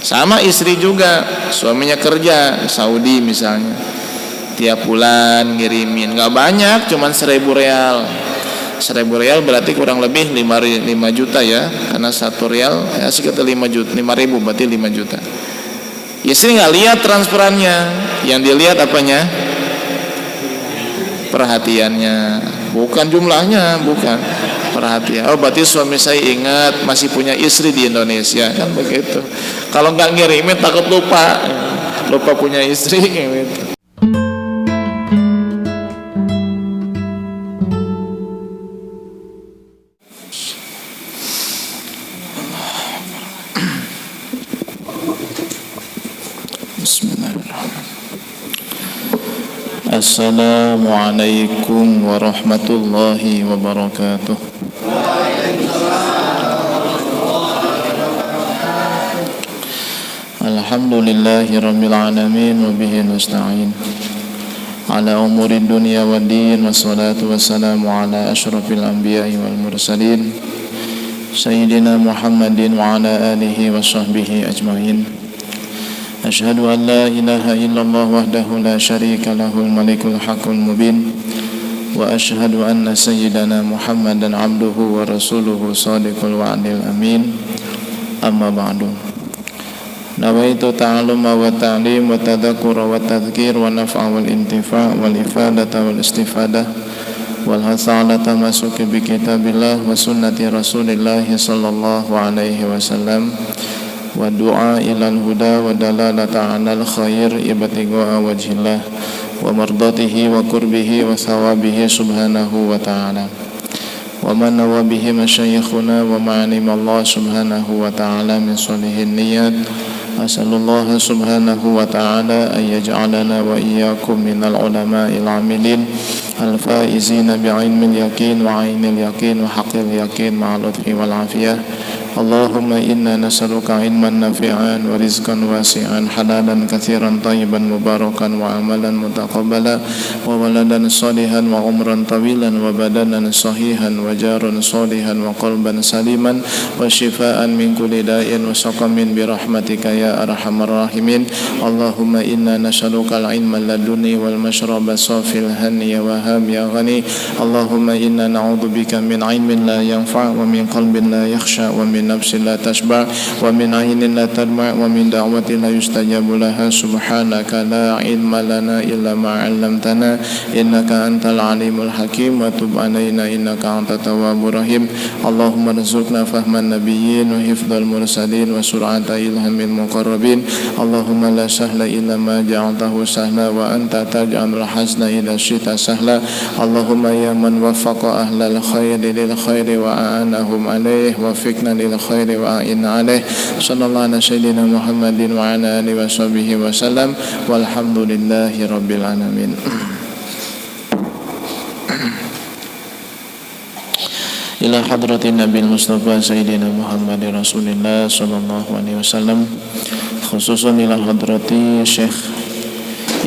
Sama istri juga, suaminya kerja Saudi misalnya, tiap bulan ngirimin, nggak banyak, cuman 1.000 real. 1.000 real berarti kurang lebih 5 juta ya, karena 1 real ya sekitar 5 juta, 5.000 berarti 5 juta. Istri nggak lihat transferannya, yang dilihat apanya? Perhatiannya, bukan jumlahnya, bukan perhatian. Oh berarti suami saya ingat masih punya istri di Indonesia, kan begitu. Kalau nggak ngirimin takut lupa punya istri gitu. Assalamualaikum warahmatullahi wabarakatuh. Alhamdulillahi rabbil alamin wa bihi nasta'in ala umuri dunya waddin, wassalatu wassalamu ala asyrafil anbiya'i wal mursalin sayyidina Muhammadin wa ala alihi wa sahbihi ajma'in. Asyhadu an la ilaha illallah wahdahu la syarika lahul malikul haqqul mubin wa asyhadu anna sayyidana Muhammadan abduhu wa rasuluhu shadiqul wa'dil amin. Amma ba'du. Nawaitu ta'alluma wa ta'lim wa tadhakkura wa tadhkir wa naf'a wal intifa' wal ifadata wal istifadah wal hatha ala tamasuki bi kitabillah wa sunnati rasulillah sallallahu alaihi wasallam wa du'a ilal huda wa dalalata 'alal khair ibtigha'a wajhillah wa mardatihi wa qurbihi wa thawabihi subhanahu wa ta'ala wa man nawa bihi masyayikhuna wa ma'alim Allah subhanahu wa ta'ala min sholihin niyat. As'alullah subhanahu wa ta'ala an yaj'alana wa iyyakum minal ulama'il 'amilin al-faizina bi'ilmil yaqin wa 'ainil yaqin wa haqqil yaqin ma'al lutfi wal 'afiyah. Allahumma inna nas'aluka ilman nafi'an wa rizqan wasi'an halalan katsiran tayyiban mubarakan wa amalan mutaqabbala wa waladan salihan wa umran tawilan wa badanan sahihan wa jaran salihan wa qalban saliman wa shifaan min kulli da'in wa saqamin bi rahmatika ya arhamar rahimin. Allahumma inna nas'aluka al-ilma laduni wal mashraba safil hani ya wahhab ya ghani. Allahumma inna na'udzubika min ilmin la yanfa' wa min qalbin la yakhsha wa min nafsin la tashba wa min aynin la tadma wa min da'watin la yustajabu laha. Subhanaka la ilma lana illa ma 'allamtana innaka antal alimul hakim wa tub 'alaina innaka antat tawwabur rahim. Allahumma rzuqna fahman nabiyyin wa hifdzal mursalin wa sur'ata ilhamil muqarrabin. Allahumma la sahla illa ma ja'altahu sahla wa anta taj'alul hazna idza syi'ta sahla. Allahumma ya man waffaqa ahlal khairi lil khairi wa a'anahum 'alaihi wa fikna lil khairi wa a'inna alaih. Sallallahu ala sayyidina Muhammadin wa ala alihi wa sahbihi wa sallam walhamdulillahi rabbil alamin. Ila hadratin Nabil Mustafa Sayyidina Muhammadin Rasulillah sallallahu alaihi wasallam, khususan ila hadrati Syekh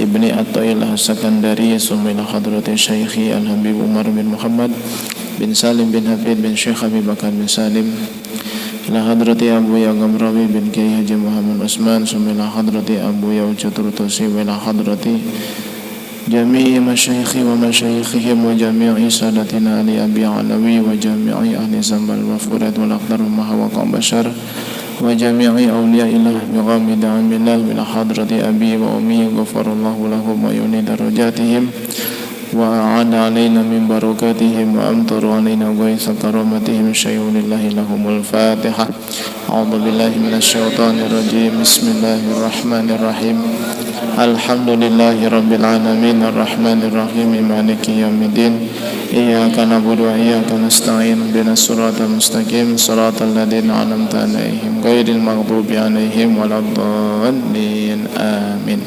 Ibni At-Ta'il As-Sakandari, summa ila hadrati Syekhi Al-Habib Umar bin Muhammad bin Salim bin Hafid bin Syekh Habib Bakar bin Salim, ila hadrati Abu Ya Gamrawi bin Kiai Haji Muhammad Usman, summa ila hadrati Abu Ya Ucaturtusi, wa ila hadrati jami'i masyayikhi wa masyayikhihim wa jami'i sadatina Ali Abi Alawi wa jami'i ahli zambal wa furat wal aqdar wa mahawaqa bashar wa jami'i awliya'illah bi ghamid amillah wa ila hadrati abi wa ummi ghafarallahu lahum wa yuni darajatihim wa a'ana alaina min barakatihim wa amtaru alaina ghaitha karamatihim syayulillahi lahumul fatihah. A'udzu billahi minasy syaithanir rajim. Bismillahirrahmanirrahim. Alhamdulillahi rabbil alamin arrahmanir rahim maliki yaumiddin. Iyyaka na'budu wa iyyaka nasta'in ihdinas siratal mustaqim siratal ladzina an'amta 'alaihim ghairil maghdubi 'alaihim waladdallin. Amin.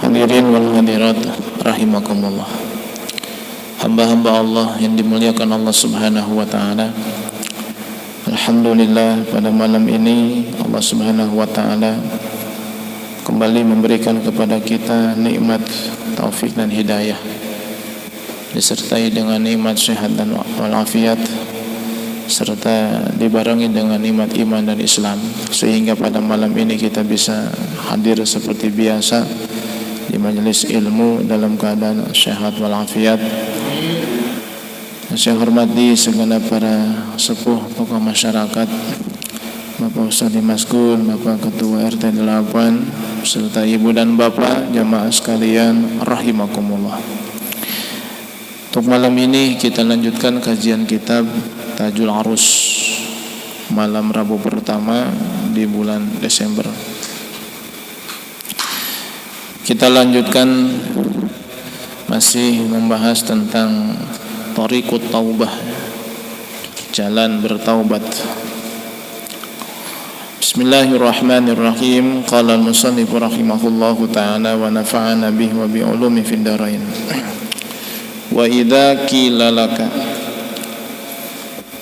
Hadirin wal hadirat rahimakumullah. Hamba-hamba Allah yang dimuliakan Allah Subhanahu wa taala. Alhamdulillah, pada malam ini Allah Subhanahu wa ta'ala kembali memberikan kepada kita nikmat taufik dan hidayah, disertai dengan nikmat sehat dan walafiat, serta dibarengi dengan nikmat iman dan Islam, sehingga pada malam ini kita bisa hadir seperti biasa di majelis ilmu dalam keadaan sehat walafiat. Saya hormati segenap para sepuh tokoh masyarakat, Bapak Ustadz Dimas Gun, Bapak Ketua RT 8, serta Ibu dan Bapak jamaah sekalian rahimakumullah. Untuk malam ini kita lanjutkan kajian kitab Tajul Arus malam Rabu pertama di bulan Desember. Kita lanjutkan masih membahas tentang Thariqut Taubah, jalan bertaubat. Bismillahirrahmanirrahim. Qala al-musannif rahimahullahu ta'ala wa nafa'ana bihi wa bi ulumi fid dharain. Wa idza qila laka,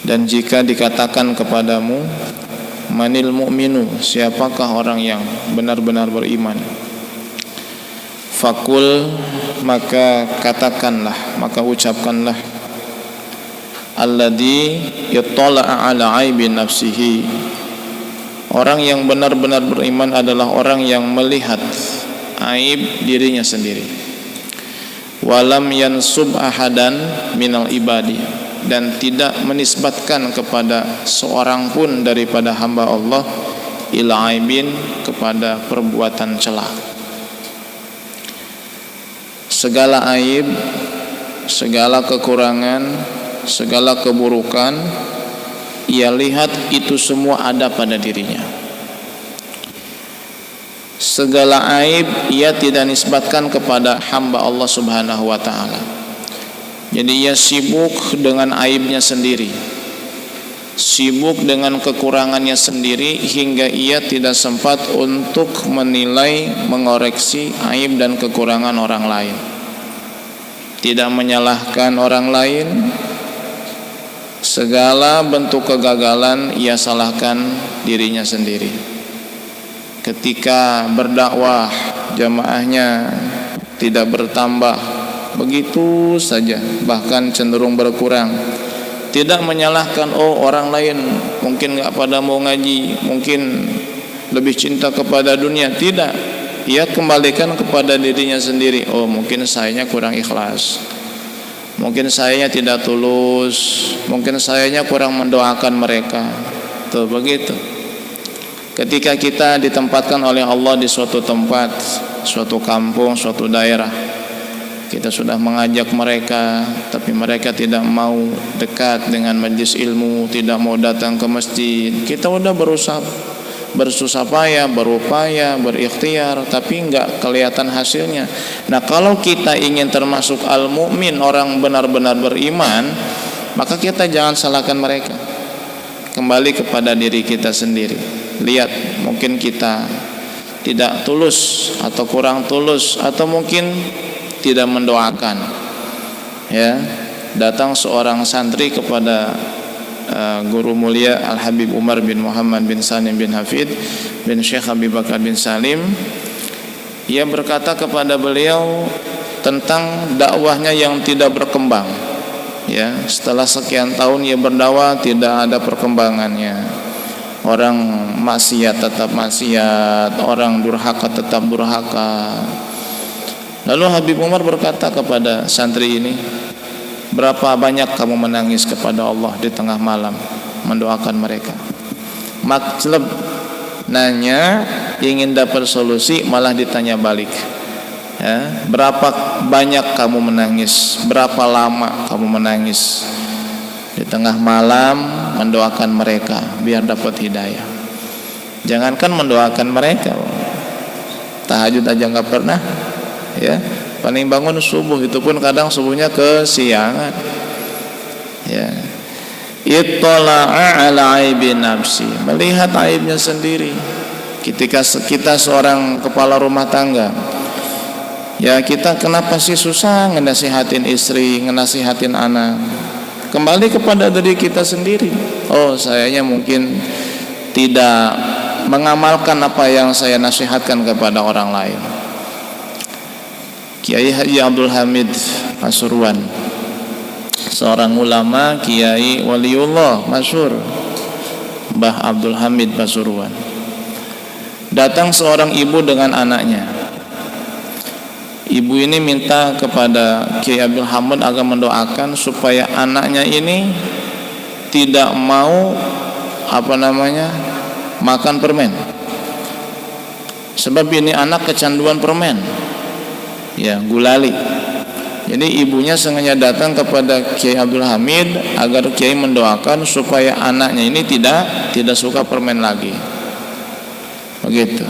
dan jika dikatakan kepadamu, manil mu'minu, siapakah orang yang benar-benar beriman, fakul, maka katakanlah, maka ucapkanlah, alladzi yattala'a ala aibi nafsihi, orang yang benar-benar beriman adalah orang yang melihat aib dirinya sendiri. Walam yansub ahadan minal ibadi, dan tidak menisbatkan kepada seorang pun daripada hamba Allah ila aibin, kepada perbuatan celah. Segala aib, segala kekurangan, segala keburukan, ia lihat itu semua ada pada dirinya. Segala aib ia tidak nisbatkan kepada hamba Allah Subhanahu wa ta'ala. Jadi ia sibuk dengan aibnya sendiri, sibuk dengan kekurangannya sendiri, hingga ia tidak sempat untuk menilai, mengoreksi aib dan kekurangan orang lain. Tidak menyalahkan orang lain. Segala bentuk kegagalan ia salahkan dirinya sendiri. Ketika berdakwah, jamaahnya tidak bertambah, begitu saja, bahkan cenderung berkurang. Tidak menyalahkan, oh orang lain mungkin gak pada mau ngaji, mungkin lebih cinta kepada dunia. Tidak, ia kembalikan kepada dirinya sendiri. Oh mungkin sayanya kurang ikhlas, mungkin sayanya tidak tulus, mungkin sayanya kurang mendoakan mereka. Tuh begitu. Ketika kita ditempatkan oleh Allah di suatu tempat, suatu kampung, suatu daerah, kita sudah mengajak mereka, tapi mereka tidak mau dekat dengan majelis ilmu, tidak mau datang ke masjid. Kita sudah berusaha, bersusah payah, berupaya, berikhtiar, tapi enggak kelihatan hasilnya. Nah, kalau kita ingin termasuk al-mu'min, orang benar-benar beriman, maka kita jangan salahkan mereka. Kembali kepada diri kita sendiri. Lihat, mungkin kita tidak tulus atau kurang tulus, atau mungkin tidak mendoakan. Ya, datang seorang santri kepada guru mulia Al-Habib Umar bin Muhammad bin Salim bin Hafid bin Syekh Habib Bakar bin Salim. Ia berkata kepada beliau tentang dakwahnya yang tidak berkembang. Ya, setelah sekian tahun ia berdakwah, tidak ada perkembangannya. Orang maksiat tetap maksiat, orang durhaka tetap durhaka. Lalu Habib Umar berkata kepada santri ini, berapa banyak kamu menangis kepada Allah di tengah malam mendoakan mereka? Maklub nanya, ingin dapat solusi, malah ditanya balik. Ya, berapa banyak kamu menangis? Berapa lama kamu menangis di tengah malam mendoakan mereka biar dapat hidayah? Jangankan mendoakan mereka, tahajud aja nggak pernah. Ya, paling bangun subuh, itu pun kadang subuhnya kesiangan. Ya, ittala'a ala aibi nafsi, melihat aibnya sendiri. Ketika kita seorang kepala rumah tangga, ya kita kenapa sih susah ngenasihatin istri, ngenasihatin anak? Kembali kepada diri kita sendiri. Oh, sayanya mungkin tidak mengamalkan apa yang saya nasihatkan kepada orang lain. Kiai Haji Abdul Hamid Pasuruan seorang ulama, kiai waliullah masyhur, Mbah Abdul Hamid Pasuruan. Datang seorang ibu dengan anaknya. Ibu ini minta kepada Kiai Abdul Hamid agar mendoakan supaya anaknya ini tidak mau makan permen. Sebab ini anak kecanduan permen, ya, gulali. Jadi ibunya sengaja datang kepada Kiai Abdul Hamid agar Kiai mendoakan supaya anaknya ini tidak suka permen lagi. Begitu.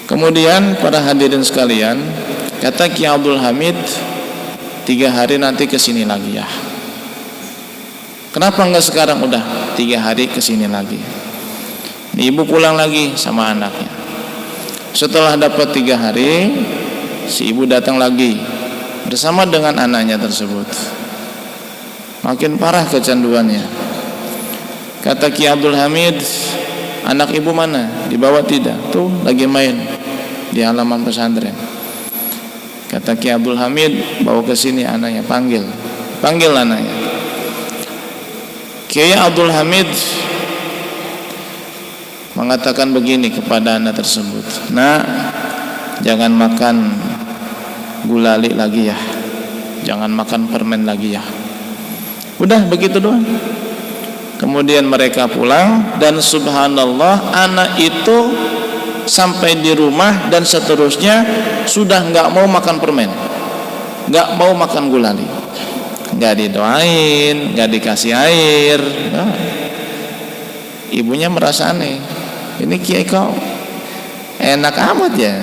Kemudian para hadirin sekalian, kata Kiai Abdul Hamid, 3 hari nanti kesini lagi ya. Kenapa enggak sekarang? Udah 3 hari kesini lagi. Ibu pulang lagi sama anaknya. Setelah dapat 3 hari, si ibu datang lagi bersama dengan anaknya tersebut. Makin parah kecanduannya. Kata Kiai Abdul Hamid, anak ibu mana? Dibawa tidak? Tuh lagi main di halaman pesantren. Kata Kiai Abdul Hamid, bawa ke sini anaknya, panggil anaknya. Kiai Abdul Hamid mengatakan begini kepada anak tersebut, "Nak, jangan makan gulali lagi ya, jangan makan permen lagi ya." Udah begitu doang. Kemudian mereka pulang, dan subhanallah anak itu sampai di rumah dan seterusnya sudah nggak mau makan permen, nggak mau makan gulali, nggak didoain, nggak dikasih air. Nah, ibunya merasa aneh, ini kiai kau enak amat ya,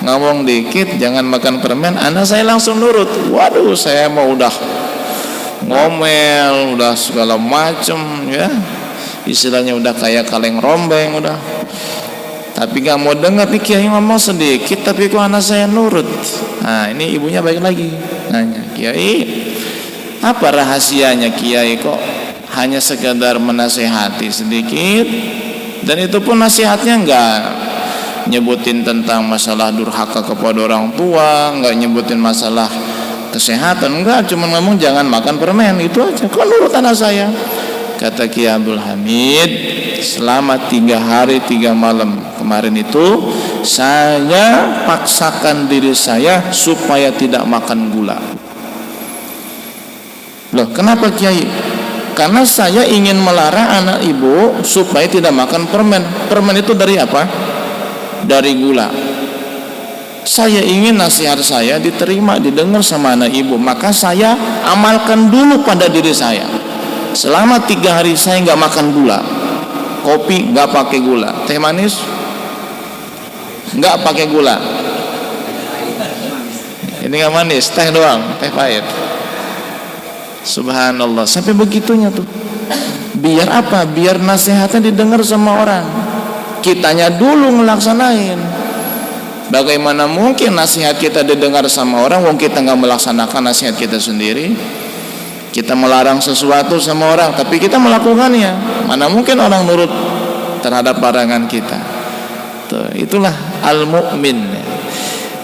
ngomong dikit jangan makan permen, anak saya langsung nurut. Waduh, saya mau udah ngomel, udah segala macem ya, istilahnya udah kayak kaleng rombeng udah. Tapi gak mau dengar nih kiai ngomong sedikit, tapi kok anak saya nurut. Nah ini ibunya balik lagi nanya, "Kiai, apa rahasianya kiai kok hanya sekedar menasehati sedikit, dan itu pun nasihatnya enggak nyebutin tentang masalah durhaka kepada orang tua, enggak nyebutin masalah kesehatan, enggak, cuma ngomong jangan makan permen, itu aja, kok nurut anak saya?" Kata Kiai Abdul Hamid, selama 3 hari 3 malam kemarin itu saya paksakan diri saya supaya tidak makan gula. Loh, kenapa Kiai? Karena saya ingin melarang anak ibu supaya tidak makan permen. Permen itu dari apa? Dari gula. Saya ingin nasihat saya diterima, didengar sama anak ibu, maka saya amalkan dulu pada diri saya. Selama 3 hari saya nggak makan gula, kopi nggak pakai gula, teh manis nggak pakai gula, ini nggak manis, teh doang, teh pahit. Subhanallah, sampai begitunya tuh. Biar apa? Biar nasihatnya didengar sama orang, kitanya dulu ngelaksanain. Bagaimana mungkin nasihat kita didengar sama orang wong kita nggak melaksanakan nasihat kita sendiri? Kita melarang sesuatu sama orang tapi kita melakukannya, mana mungkin orang nurut terhadap larangan kita? Tuh, itulah al-mu'min.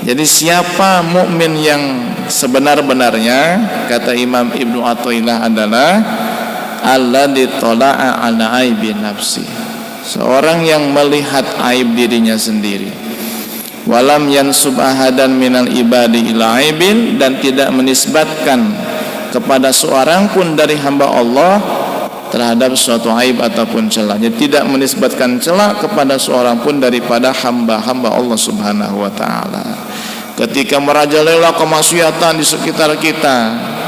Jadi siapa mukmin yang sebenar-benarnya, kata Imam Ibnu Athaillah, adalah alladzi tala'a ala aibi nafsi, seorang yang melihat aib dirinya sendiri. Walam yansub ahadan minal ibadi ila aibin, dan tidak menisbatkan kepada seorang pun dari hamba Allah terhadap suatu aib ataupun celah. Jadi tidak menisbatkan celah kepada seorang pun daripada hamba-hamba Allah Subhanahu wa taala. Ketika merajalela kemaksiatan di sekitar kita,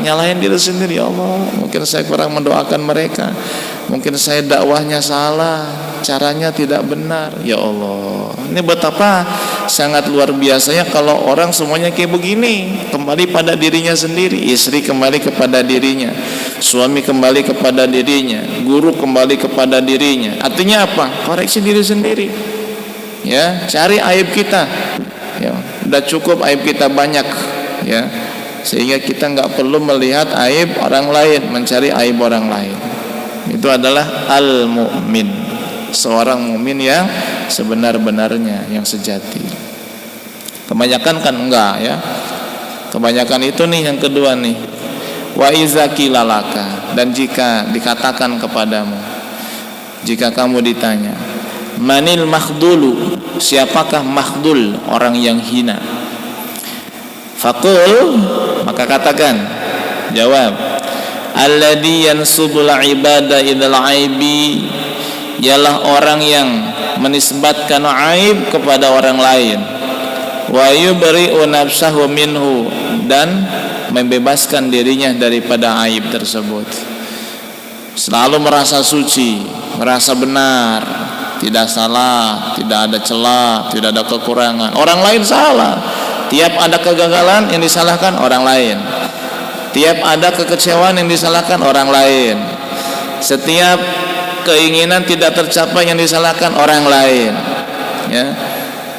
nyalahin diri sendiri, ya Allah, mungkin saya kurang mendoakan mereka, mungkin saya dakwahnya salah, caranya tidak benar. Ya Allah, ini betapa sangat luar biasanya kalau orang semuanya kayak begini, kembali pada dirinya sendiri. Istri kembali kepada dirinya, suami kembali kepada dirinya, guru kembali kepada dirinya. Artinya apa? Koreksi diri sendiri, ya, cari aib kita, ya, udah cukup aib kita banyak, ya, sehingga kita nggak perlu melihat aib orang lain, mencari aib orang lain. Itu adalah al-mu'min, seorang mukmin yang sebenar-benarnya, yang sejati. Kebanyakan kan enggak, ya. Kebanyakan itu nih yang kedua nih, Wa iza qilalaka, dan jika dikatakan kepadamu, jika kamu ditanya, manil makhdulu, siapakah makhdul, orang yang hina, faqul, maka katakan, jawab, alladzi yansubul ibada idal aibi, ialah orang yang menisbatkan aib kepada orang lain, wa yubri'u nafsahu minhu, dan membebaskan dirinya daripada aib tersebut. Selalu merasa suci, merasa benar, tidak salah, tidak ada celah, tidak ada kekurangan. Orang lain salah. Tiap ada kegagalan yang disalahkan orang lain. Tiap ada kekecewaan yang disalahkan orang lain. Setiap keinginan tidak tercapai yang disalahkan orang lain. Ya.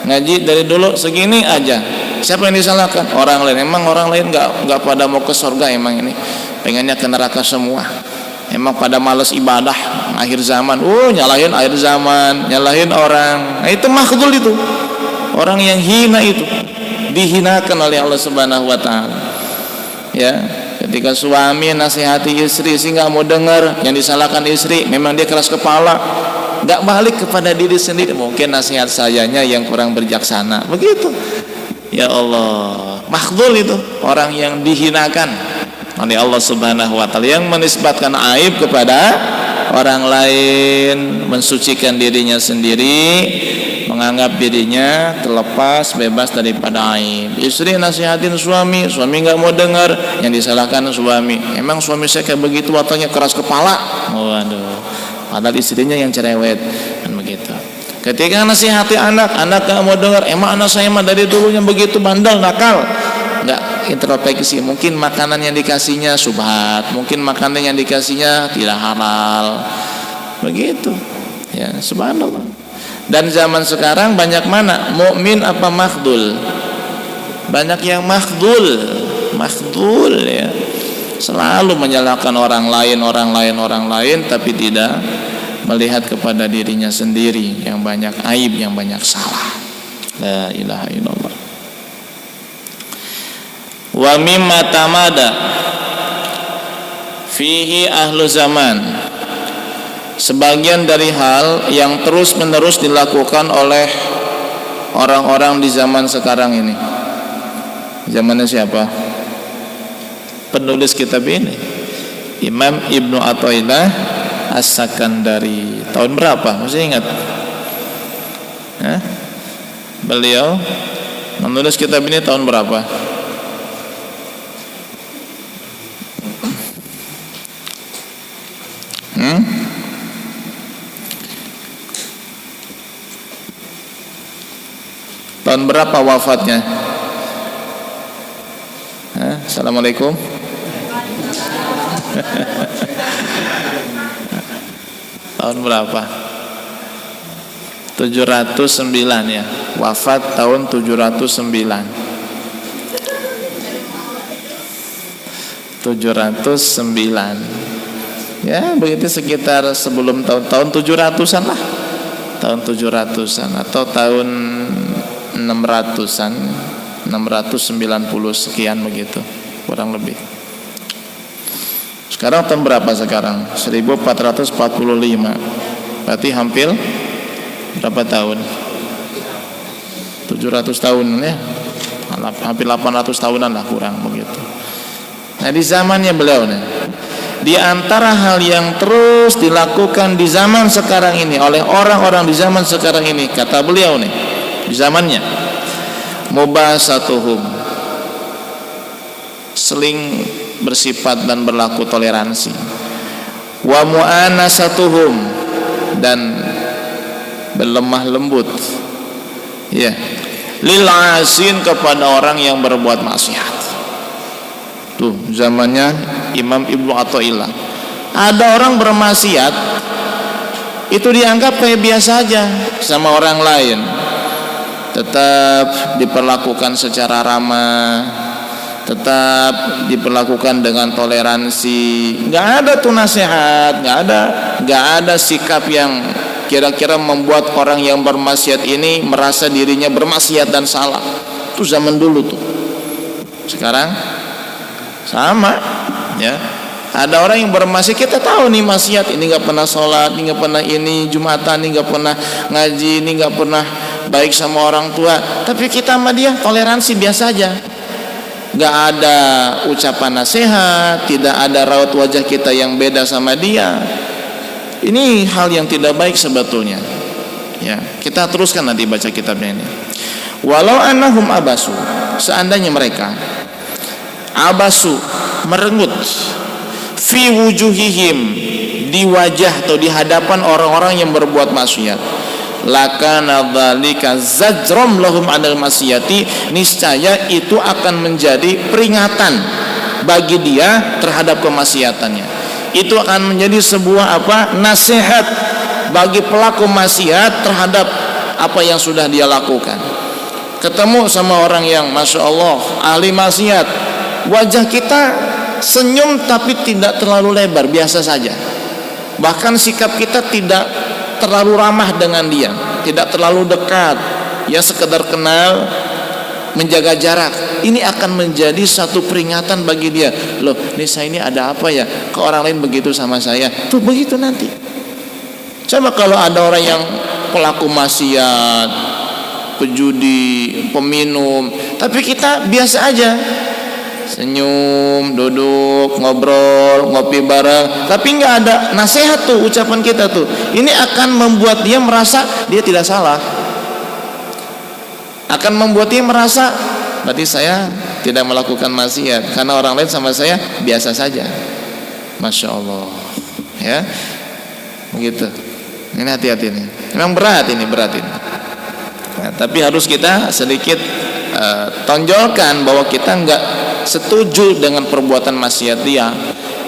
Ngaji dari dulu segini aja. Siapa yang disalahkan? Orang lain. Emang orang lain nggak pada mau ke surga emang ini? Pengennya ke neraka semua. Emang pada malas ibadah akhir zaman. Nyalahin akhir zaman, nyalahin orang. Nah, itu makhdul itu. Orang yang hina itu dihinakan oleh Allah Subhanahu wa taala. Ya, ketika suami nasihati istri nggak mau dengar, yang disalahkan istri, memang dia keras kepala, nggak balik kepada diri sendiri. Mungkin nasihat sayanya yang kurang berjaksana. Begitu. Ya Allah, makhdul itu orang yang dihinakan oleh Allah Subhanahu wa taala, yang menisbatkan aib kepada orang lain, mensucikan dirinya sendiri, menganggap dirinya terlepas, bebas daripada aib. Istri nasihatin suami nggak mau dengar, yang disalahkan suami. Emang suami saya kayak begitu, wataknya keras kepala. Waduh, padahal istrinya yang cerewet, kan begitu. Ketika nasihati anak nggak mau dengar, emang anak saya mah dari dulunya begitu bandel, nakal. Nggak introspeksi, mungkin makanan yang dikasihnya subhat, mungkin makanan yang dikasihnya tidak halal, begitu. Ya, subhanallah. Dan zaman sekarang banyak mana mukmin apa makhdul? Banyak yang makhdul ya. Selalu menyalahkan orang lain, tapi tidak melihat kepada dirinya sendiri yang banyak aib, yang banyak salah. La ilaha illallah. Wa mimma tamada fihi ahlu zaman, sebagian dari hal yang terus menerus dilakukan oleh orang-orang di zaman sekarang ini. Zamannya siapa? Penulis kitab ini, Imam Ibnu Athaillah As-Sakandari. Tahun berapa? Masih ingat? Beliau menulis kitab ini tahun berapa? Tahun berapa wafatnya? Assalamualaikum. Tahun berapa? 709 ya. Wafat tahun 709. 709. Ya, begitu sekitar sebelum tahun 700-an lah. Tahun 700-an atau tahun 600-an, 690 sekian begitu, kurang lebih. Sekarang tahun berapa sekarang? 1445. Berarti hampir berapa tahun? 700 tahun ya. Hampir 800 tahunan lah kurang begitu. Nah, di zamannya beliau nih, di antara hal yang terus dilakukan di zaman sekarang ini oleh orang-orang di zaman sekarang ini, kata beliau nih, di zamannya, mubasatuhum, seling bersifat dan berlaku toleransi, wa mu'anasatuhum, dan berlemah lembut, ya, lil asin, kepada orang yang berbuat maksiat. Tuh zamannya Imam Ibnu Athaillah. Ada orang bermaksiat itu dianggap kayak biasa aja sama orang lain, tetap diperlakukan secara ramah, tetap diperlakukan dengan toleransi. Nggak ada tuh nasihat, nggak ada sikap yang kira-kira membuat orang yang bermaksiat ini merasa dirinya bermaksiat dan salah. Itu zaman dulu tuh. Sekarang sama, ya. Ada orang yang bermaksiat, kita tahu nih maksiat, ini nggak pernah sholat, ini nggak pernah ini Jumatan, ini nggak pernah ngaji, ini nggak pernah baik sama orang tua, tapi kita sama dia toleransi biasa aja, nggak ada ucapan nasihat, tidak ada raut wajah kita yang beda sama dia. Ini hal yang tidak baik sebetulnya. Ya, kita teruskan nanti baca kitabnya ini. Walau annahum abasu, seandainya mereka abasu, merengut, fi wujuhihim, di wajah atau di hadapan orang-orang yang berbuat maksiat, lakana dzalika zajram lahum 'anil maksiyati, niscaya itu akan menjadi peringatan bagi dia terhadap kemaksiatannya. Itu akan menjadi sebuah nasihat bagi pelaku maksiat terhadap apa yang sudah dia lakukan. Ketemu sama orang yang Masya Allah ahli maksiat, wajah kita senyum tapi tidak terlalu lebar, biasa saja. Bahkan sikap kita tidak terlalu ramah dengan dia, tidak terlalu dekat, ya sekedar kenal, menjaga jarak. Ini akan menjadi satu peringatan bagi dia. Loh, saya ini ada apa ya? Ke orang lain begitu sama saya. Tuh begitu nanti. Coba kalau ada orang yang pelaku maksiat, pejudi, peminum, tapi kita biasa aja, senyum, duduk, ngobrol, ngopi bareng, tapi nggak ada nasihat tuh ucapan kita tuh. Ini akan membuat dia merasa dia tidak salah, akan membuat dia merasa berarti saya tidak melakukan maksiat karena orang lain sama saya biasa saja. Masya Allah, ya begitu. Ini hati-hati nih, memang berat ini. Nah, tapi harus kita sedikit tonjolkan bahwa kita nggak setuju dengan perbuatan maksiat dia,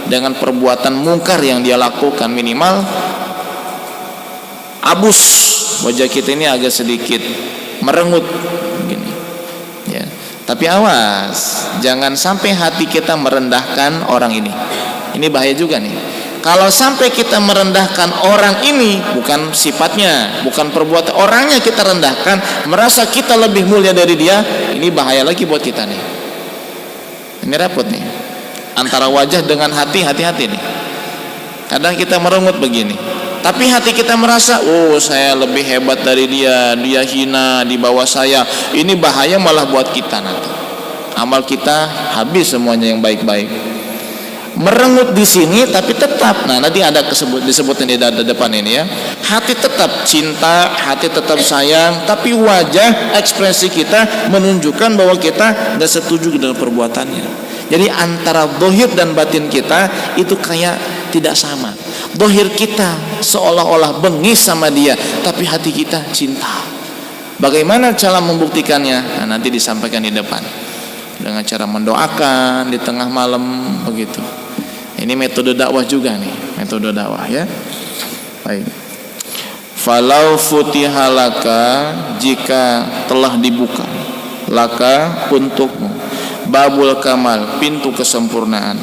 dengan perbuatan mungkar yang dia lakukan. Minimal abus, wajah kita ini agak sedikit merengut begini, ya. Tapi awas, jangan sampai hati kita merendahkan orang ini. Ini bahaya juga nih. Kalau sampai kita merendahkan orang ini, bukan sifatnya, bukan perbuatan, orangnya kita rendahkan, merasa kita lebih mulia dari dia, ini bahaya lagi buat kita nih. Ini repot nih. Antara wajah dengan hati, hati-hati nih. Kadang kita merengut begini, tapi hati kita merasa, oh saya lebih hebat dari dia, dia hina di bawah saya. Ini bahaya malah buat kita nanti. Amal kita habis semuanya yang baik-baik. Merengut di sini, tapi tetap, nah nanti ada disebutnya di depan ini ya. Hati tetap cinta, hati tetap sayang, tapi wajah, ekspresi kita menunjukkan bahwa kita tidak setuju dengan perbuatannya. Jadi antara zahir dan batin kita itu kayak tidak sama. Zahir kita seolah-olah bengis sama dia, tapi hati kita cinta. Bagaimana cara membuktikannya? Nah, nanti disampaikan di depan. Dengan cara mendoakan di tengah malam begitu. Ini metode dakwah juga nih, metode dakwah ya. Baik. Falau futihalaka, jika telah dibuka laka untukmu babul kamal, pintu kesempurnaan,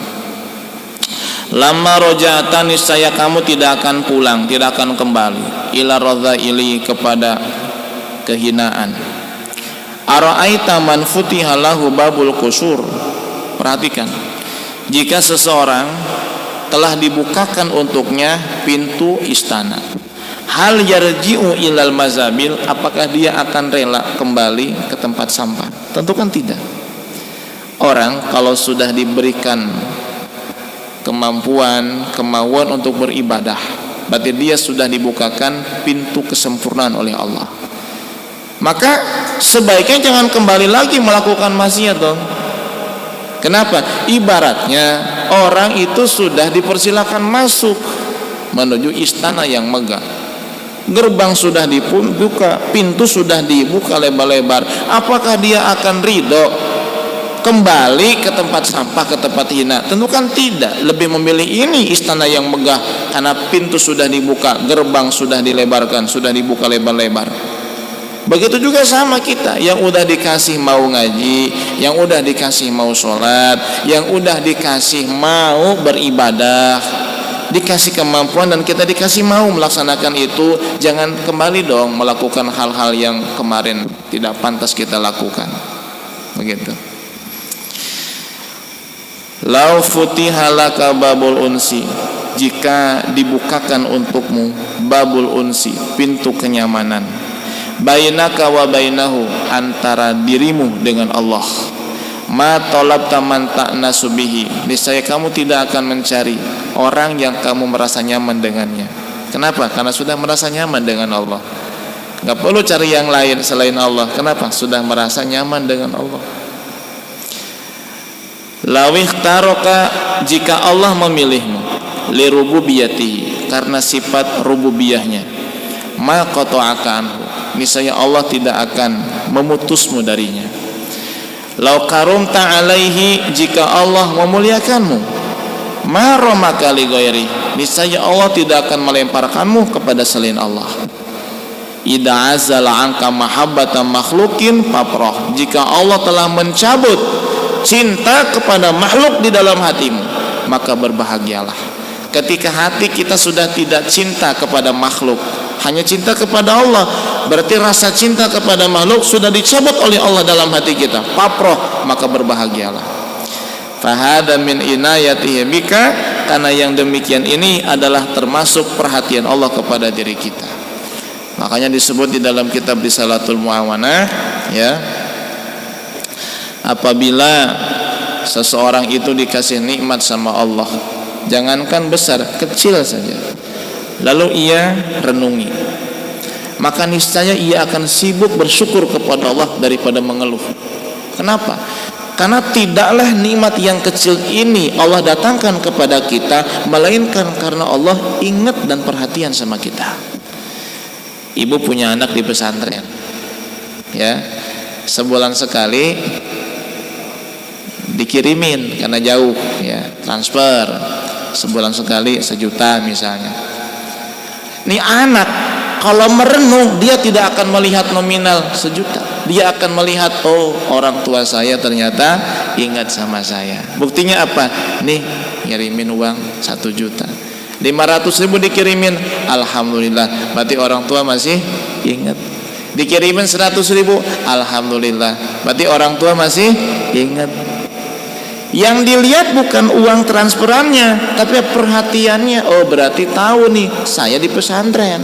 lama roja'atan, niscaya kamu tidak akan pulang, tidak akan kembali ila radzaili, kepada kehinaan. Ara'aita man futihalahu babul qusur, perhatikan, jika seseorang telah dibukakan untuknya pintu istana, hal yarji'u ilal mazabil, apakah dia akan rela kembali ke tempat sampah? Tentu kan tidak. Orang kalau sudah diberikan kemauan untuk beribadah, berarti dia sudah dibukakan pintu kesempurnaan oleh Allah. Maka sebaiknya jangan kembali lagi melakukan maksiat dong. Kenapa? Ibaratnya orang itu sudah dipersilakan masuk menuju istana yang megah. Gerbang sudah dibuka, pintu sudah dibuka lebar-lebar. Apakah dia akan ridho kembali ke tempat sampah, ke tempat hina? Tentu kan tidak. Lebih memilih ini istana yang megah karena pintu sudah dibuka, gerbang sudah dilebarkan, sudah dibuka lebar-lebar. Begitu juga sama kita yang udah dikasih mau ngaji, yang udah dikasih mau sholat, yang udah dikasih mau beribadah, dikasih kemampuan dan kita dikasih mau melaksanakan itu, jangan kembali dong melakukan hal-hal yang kemarin tidak pantas kita lakukan. Begitu. Lau futiha laka babul unsi, jika dibukakan untukmu babul unsi, pintu kenyamanan, bainaka wa bainahu, antara dirimu dengan Allah, ma talabta man ta'nasu bihi, niscaya kamu tidak akan mencari orang yang kamu merasa nyaman dengannya. Kenapa? Karena sudah merasa nyaman dengan Allah. Gak perlu cari yang lain selain Allah. Kenapa? Sudah merasa nyaman dengan Allah. Lawih taroka, jika Allah memilihmu, li rububiyatihi, karena sifat rububiyahnya, ma qata'aka anhu, niscaya Allah tidak akan memutusmu darinya. Lau karumta alaihi, jika Allah memuliakanmu, ma romaka li ghairi, niscaya Allah tidak akan melemparkanmu kepada selain Allah. Idza azala anka mahabbata makhlukin faprah, jika Allah telah mencabut cinta kepada makhluk di dalam hatimu, maka berbahagialah. Ketika hati kita sudah tidak cinta kepada makhluk, hanya cinta kepada Allah, berarti rasa cinta kepada makhluk sudah dicabut oleh Allah dalam hati kita, faprah, maka berbahagialah. Fahada min inayatihi bika, karena yang demikian ini adalah termasuk perhatian Allah kepada diri kita. Makanya disebut di dalam kitab Risalatul Muawanah, ya, apabila seseorang itu dikasih nikmat sama Allah, jangankan besar, kecil saja, lalu ia renungi, maka niscaya ia akan sibuk bersyukur kepada Allah daripada mengeluh. Kenapa? Karena tidaklah nikmat yang kecil ini Allah datangkan kepada kita, melainkan karena Allah ingat dan perhatian sama kita. Ibu punya anak di pesantren, ya, sebulan sekali dikirimin karena jauh, ya, transfer sebulan sekali 1 juta misalnya. Nih anak kalau merenung, dia tidak akan melihat nominal 1 juta, dia akan melihat, oh, orang tua saya ternyata ingat sama saya. Buktinya apa? Nih ngirimin uang 1 juta, 500.000 dikirimin, alhamdulillah, berarti orang tua masih ingat. Dikirimin 100.000, alhamdulillah, berarti orang tua masih ingat. Yang dilihat bukan uang transferannya, tapi perhatiannya. Oh, berarti tahu nih, saya di pesantren.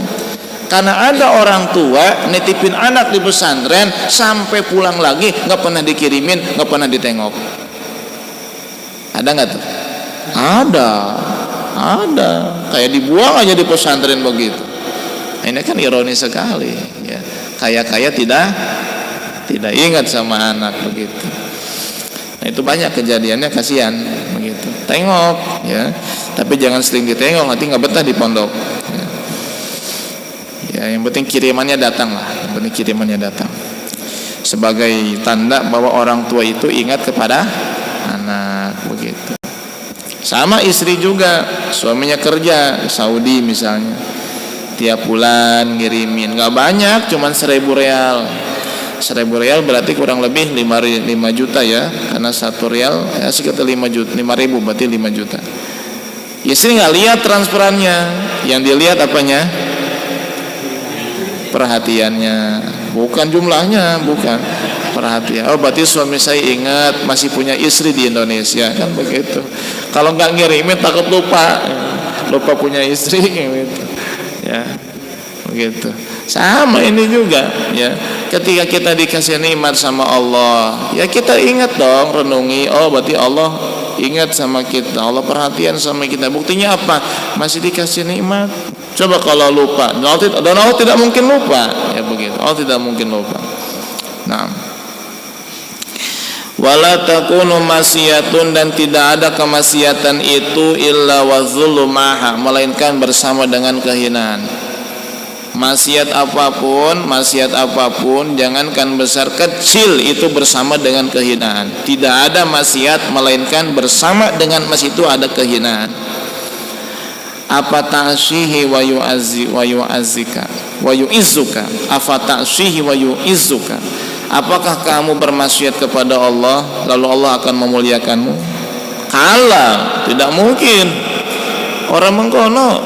Karena ada orang tua nitipin anak di pesantren, sampai pulang lagi nggak pernah dikirimin, nggak pernah ditengok. Ada nggak tuh? Ada, kayak dibuang aja di pesantren begitu. Ini kan ironis sekali, ya. Kaya tidak ingat sama anak begitu. Nah, itu banyak kejadiannya, kasihan begitu. Tengok, ya, tapi jangan sering ditengok, nanti nggak betah di pondok. Ya, yang penting kirimannya datang lah, yang penting kirimannya datang. Sebagai tanda bahwa orang tua itu ingat kepada anak begitu. Sama istri juga, suaminya kerja di Saudi misalnya, tiap bulan ngirimin, nggak banyak, cuman 1.000 real. 1.000 real berarti kurang lebih 5 juta, ya, karena 1 real ya sekitar 5 juta, 5.000 berarti 5 juta. Istri nggak lihat transferannya, yang dilihat apanya? Perhatiannya, bukan jumlahnya, bukan. Perhatian. Oh, berarti suami saya ingat masih punya istri di Indonesia, kan begitu. Kalau nggak ngirimin takut lupa punya istri, gitu, ya, begitu. Sama ini juga, ya. Ketika kita dikasih nikmat sama Allah, ya kita ingat dong, renungi. Oh, berarti Allah ingat sama kita, Allah perhatian sama kita. Buktinya apa? Masih dikasih nikmat. Coba kalau lupa, dan Allah tidak mungkin lupa, ya begitu. Allah tidak mungkin lupa. Nah, wala takunu masiyatun, dan tidak ada kemaksiatan itu illa wa dzulumaha, melainkan bersama dengan kehinaan. Maksiat apapun, jangankan besar kecil, itu bersama dengan kehinaan. Tidak ada maksiat melainkan bersama dengan maksiat itu ada kehinaan. Apa ta'syihi wa yu'azzika wa yu'izzuka, apa ta'syihi wa yu'izzuka, apakah kamu bermaksiat kepada Allah lalu Allah akan memuliakanmu? Kala, tidak mungkin. Orang mengkono,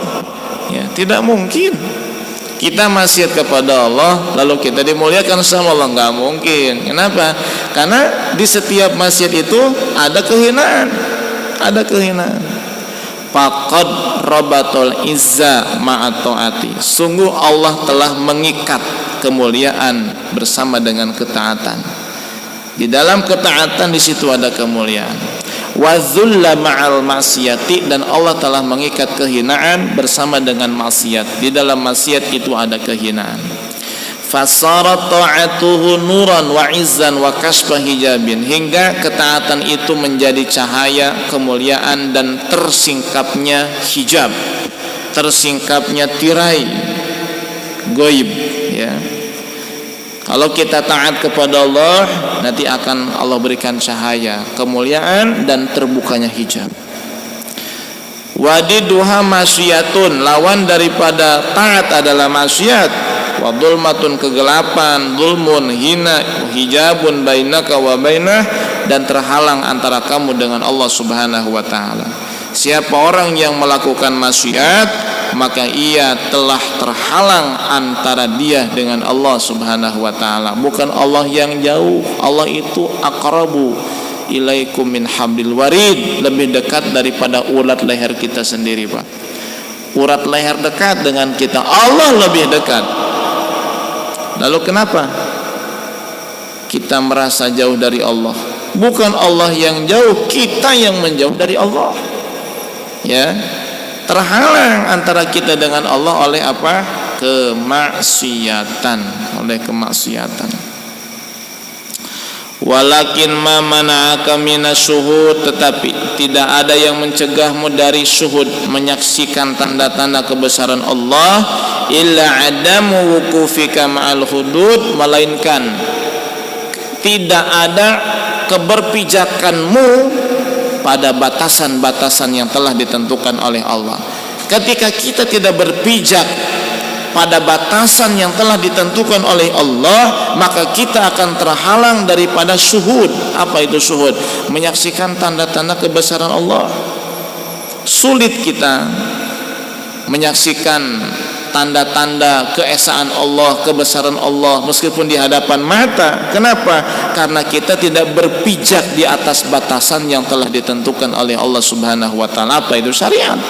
ya, tidak mungkin. Kita maksiat kepada Allah lalu kita dimuliakan sama Allah, nggak mungkin. Kenapa? Karena di setiap maksiat itu ada kehinaan. ada kehinaan. Faqad rabatul izza ma'at ta'ati. Sungguh Allah telah mengikat kemuliaan bersama dengan ketaatan. Di dalam ketaatan di situ ada kemuliaan. Wa dzulla ma'al maksiyati, dan Allah telah mengikat kehinaan bersama dengan maksiat. Di dalam maksiat itu ada kehinaan. Fasarat ta'atuhu nuran wa izzan wa kasfa hijabin, hingga ketaatan itu menjadi cahaya, kemuliaan, dan tersingkapnya hijab, tersingkapnya tirai goib, ya. Kalau kita taat kepada Allah, nanti akan Allah berikan cahaya, kemuliaan, dan terbukanya hijab. Wadiduha masyiyatun, lawan daripada taat adalah maksiat. Wa dhulmatun, kegelapan, dhulmun, hina, hijabun bainaka wa bainah, dan terhalang antara kamu dengan Allah Subhanahu wa taala. Siapa orang yang melakukan maksiat, maka ia telah terhalang antara dia dengan Allah Subhanahu wa taala. Bukan Allah yang jauh, Allah itu aqrabu ilaikum min hablil warid, lebih dekat daripada urat leher kita sendiri, Pak. Urat leher dekat dengan kita, Allah lebih dekat. Lalu kenapa kita merasa jauh dari Allah? Bukan Allah yang jauh, kita yang menjauh dari Allah. Ya, terhalang antara kita dengan Allah oleh apa? Kemaksiatan, oleh kemaksiatan. Walakin ma mana'aka minasyuhud, tetapi tidak ada yang mencegahmu dari syuhud, menyaksikan tanda-tanda kebesaran Allah, illa adamu wukufika ma'al hudud, melainkan tidak ada keberpijakanmu pada batasan-batasan yang telah ditentukan oleh Allah. Ketika kita tidak berpijak pada batasan yang telah ditentukan oleh Allah, maka kita akan terhalang daripada syuhud. Apa itu syuhud? Menyaksikan tanda-tanda kebesaran Allah. Sulit kita menyaksikan tanda-tanda keesaan Allah, kebesaran Allah meskipun di hadapan mata. Kenapa? Karena kita tidak berpijak di atas batasan yang telah ditentukan oleh Allah Subhanahu wa taala. Apa itu? Syariat.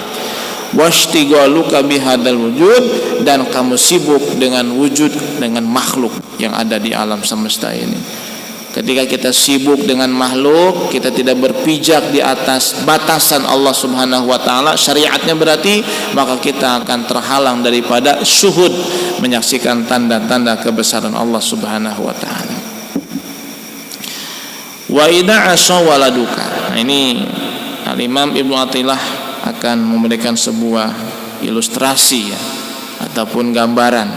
Washtighaluka bihadzal wujud, dan kamu sibuk dengan wujud, dengan makhluk yang ada di alam semesta ini. Ketika kita sibuk dengan makhluk, kita tidak berpijak di atas batasan Allah Subhanahu wa taala, syariatnya berarti, maka kita akan terhalang daripada syuhud, menyaksikan tanda-tanda kebesaran Allah Subhanahu wa taala. Wa idza asawaladuka. Nah, ini Al-Imam Ibnu Athaillah akan memberikan sebuah ilustrasi, ya, ataupun gambaran.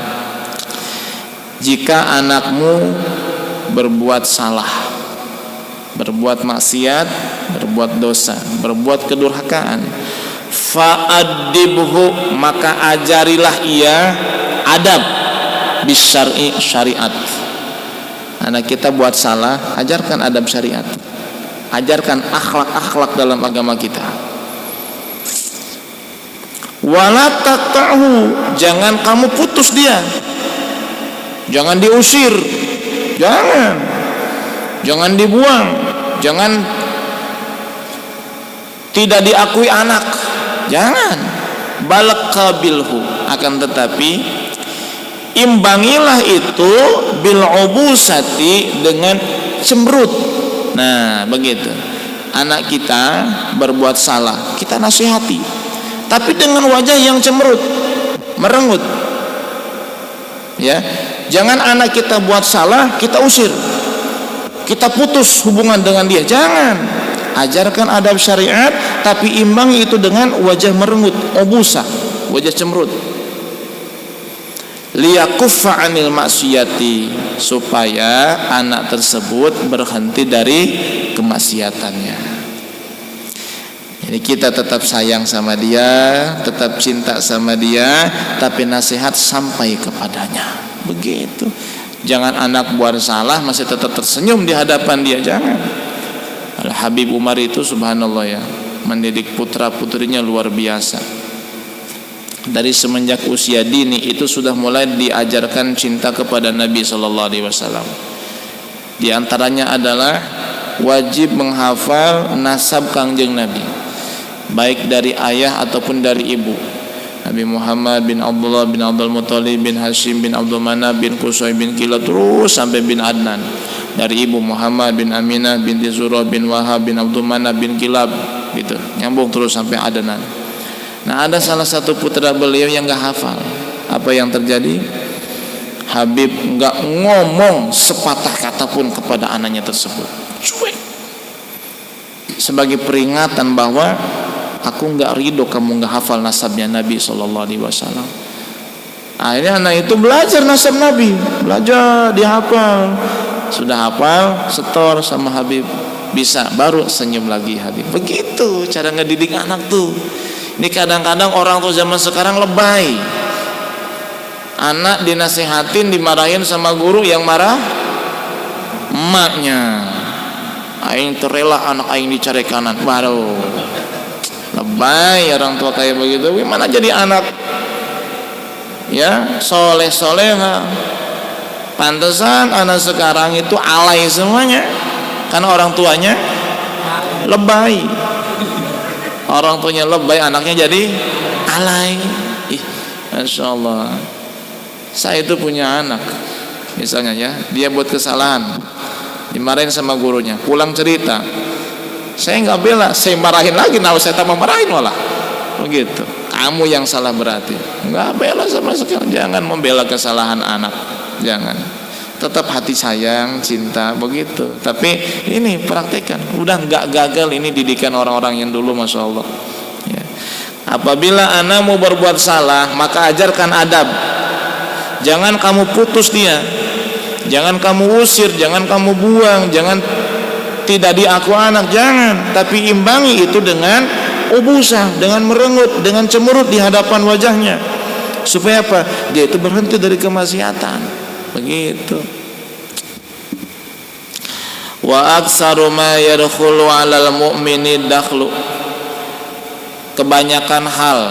Jika anakmu berbuat salah, berbuat maksiat, berbuat dosa, berbuat kedurhakaan, fa'adibhu, maka ajarilah ia adab bisyar'i, syariat. Anak kita buat salah, ajarkan adab syariat, ajarkan akhlak-akhlak dalam agama kita. Wala taqta'hu, jangan kamu putus dia, jangan diusir, jangan dibuang, jangan tidak diakui anak, jangan. Bal qabilhu, akan tetapi imbangilah itu bil ubusati, dengan cemberut. Nah, begitu. Anak kita berbuat salah, kita nasihati, tapi dengan wajah yang cemberut, merengut. Ya, jangan anak kita buat salah kita usir, kita putus hubungan dengan dia. Jangan. Ajarkan adab syariat, tapi imbangi itu dengan wajah merengut, obusa, wajah cemberut. Liyakuffa 'anil maksiyati, supaya anak tersebut berhenti dari kemaksiatannya. Jadi kita tetap sayang sama dia, tetap cinta sama dia, tapi nasihat sampai kepadanya. Begitu. Jangan anak buat salah masih tetap tersenyum di hadapan dia, jangan. Al-Habib Umar itu subhanallah, ya, mendidik putra-putrinya luar biasa. Dari semenjak usia dini itu sudah mulai diajarkan cinta kepada Nabi sallallahu alaihi wasallam. Di antaranya adalah wajib menghafal nasab Kangjeng Nabi. baik dari ayah ataupun dari ibu. Nabi Muhammad bin Abdullah bin Abdul Muttalib bin Hashim bin Abdul Manaf bin Qusay bin Kilab terus sampai bin Adnan. Dari ibu Muhammad bin Aminah binti Zurah bin Wahab bin Abdul Manaf bin Kilab, gitu, nyambung terus sampai Adnan. Nah, ada salah satu putra beliau yang gak hafal. Apa yang terjadi? Habib gak ngomong sepatah kata pun kepada anaknya tersebut, cuek, sebagai peringatan bahwa aku gak ridho kamu gak hafal nasabnya Nabi SAW. Akhirnya anak itu belajar nasab Nabi, belajar, dihafal. Sudah hafal, setor sama Habib, bisa, baru senyum lagi Habib. Begitu cara ngedidik anak tuh. Ini kadang-kadang orang tuh zaman sekarang lebay. Anak dinasihatin, dimarahin sama guru, yang marah emaknya. Aing terela anak aing dicari kanan. Baru lebay orang tua kayak begitu. Gimana jadi anak ya soleh-soleha? Pantesan anak sekarang itu alay semuanya, karena orang tuanya lebay. Orang tuanya lebay, anaknya jadi alay. Masya Allah. Saya itu punya anak, misalnya ya, dia buat kesalahan, dimarahin sama gurunya, pulang cerita, saya nggak bela, saya marahin lagi, nah saya tambah marahin malah, begitu. Kamu yang salah berarti, nggak bela sama sekali. Jangan membela kesalahan anak, jangan. Tetap hati sayang, cinta, begitu. Tapi ini praktekkan, udah nggak gagal ini didikan orang-orang yang dulu, masya Allah. Ya. Apabila anak mau berbuat salah, maka ajarkan adab. Jangan kamu putus dia, jangan kamu usir, jangan kamu buang, jangan tidak diaku anak, jangan. Tapi imbangi itu dengan ubusah, dengan merengut, dengan cemberut di hadapan wajahnya, supaya apa? Dia itu berhenti dari kemaksiatan, begitu. Wa aktsaru ma yadkhulu 'alal mu'mini dakhlu. Kebanyakan hal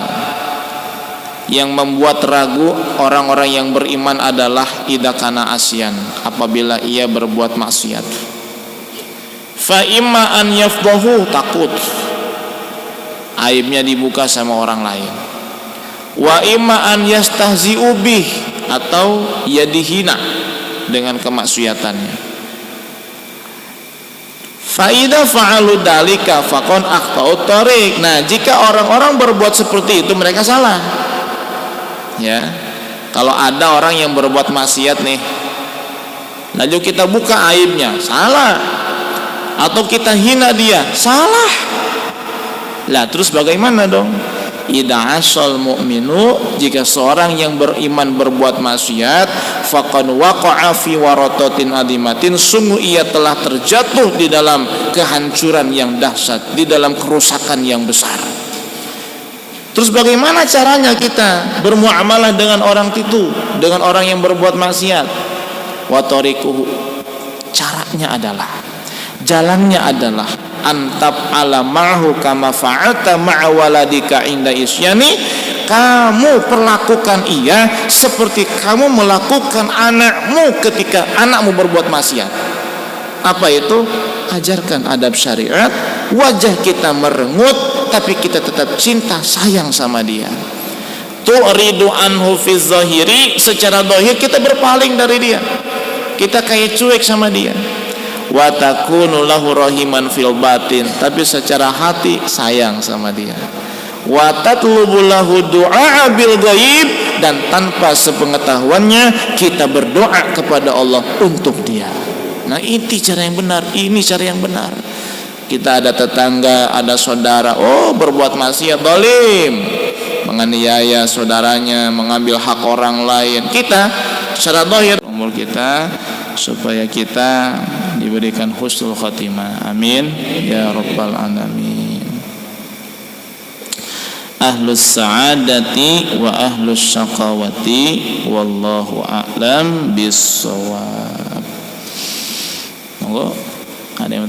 yang membuat ragu orang-orang yang beriman adalah idakana asyan, apabila ia berbuat maksiat. Fa imma an yafdahu, takut aibnya dibuka sama orang lain. Wa imma an yastahzi'u bih, atau ia dihina dengan kemaksiatannya. Fa idza fa'alu dalika faqad akhta'u tariq. Nah, jika orang-orang berbuat seperti itu, mereka salah. Ya, kalau ada orang yang berbuat maksiat nih, lalu kita buka aibnya, salah. Atau kita hina dia, salah. Lah terus bagaimana dong? Idza asal mu'minu, jika seorang yang beriman berbuat maksiat, faqad waqa'a fi waratatin adimatin, sungguh ia telah terjatuh di dalam kehancuran yang dahsyat, di dalam kerusakan yang besar. Terus bagaimana caranya kita bermuamalah dengan orang itu, dengan orang yang berbuat maksiat? Wa tariquhu, caranya adalah, jalannya adalah antab ala ma'hu kama fa'ata ma'a waladika inda isyani. Kamu perlakukan ia seperti kamu melakukan anakmu ketika anakmu berbuat maksiat. Apa itu? Ajarkan adab syariat. Wajah kita merengut, tapi kita tetap cinta sayang sama dia. Tu'ridu anhu fi zahiri, secara zahir kita berpaling dari dia, kita kayak cuek sama dia. Wa takunu lahu rahiman fil batin, tapi secara hati sayang sama dia. Wa tatlubu lahu du'a bil ghaib, dan tanpa sepengetahuannya kita berdoa kepada Allah untuk dia. Nah, ini cara yang benar, ini cara yang benar. Kita ada tetangga, ada saudara, oh berbuat maksiat, zalim, menganiaya saudaranya, mengambil hak orang lain. Kita secara zahir umur kita, supaya kita diberikan husnul khatimah. Amin ya rabbal alamin. Ahlus sa'adati wa ahlus syaqawati, wallahu a'lam bis-shawab. Monggo ada yang